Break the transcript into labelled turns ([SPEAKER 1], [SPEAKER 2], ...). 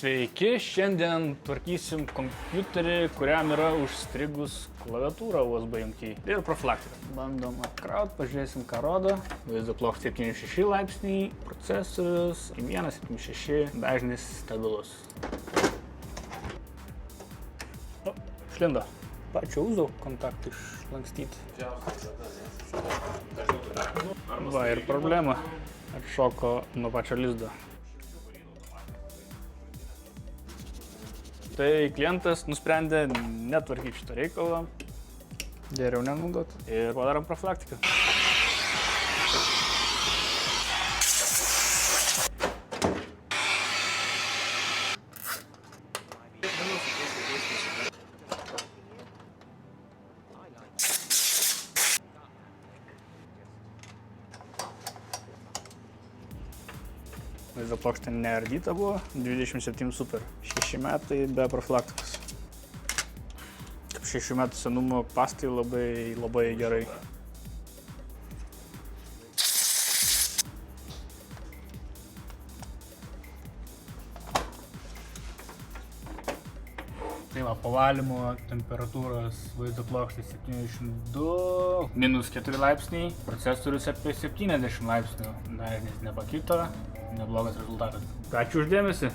[SPEAKER 1] Sveiki, šiandien tvarkysim kompiuterį, kuriam yra užstrigus klaviatūra USB jungty ir profilaktika. Bandom atkraut, pažiūrėsim, ką rodo. Vaizdo plokštė 76 laipsniai, procesorius 176, dažnis stabilus. O, šlindo. Pačio uzo kontaktą išlankstyti. Va ir problema. Atšoko nuo pačio lizdo. Tai klientas nusprendė netvarkyti šito reikalo, geriau nenaudot ir padarom profilaktiką. Vaizdo plokštė neardyta buvo, 27 super. 6 metai be profilaktikos. 6 metų senumo pastai labai gerai. Tai va, po valymo temperatūros vaizdo plokštės 72, -4 laipsniai, procesorius apie 70 laipsnių, dažnis nepakito, neblogas rezultatas. Ačiū už dėmesį.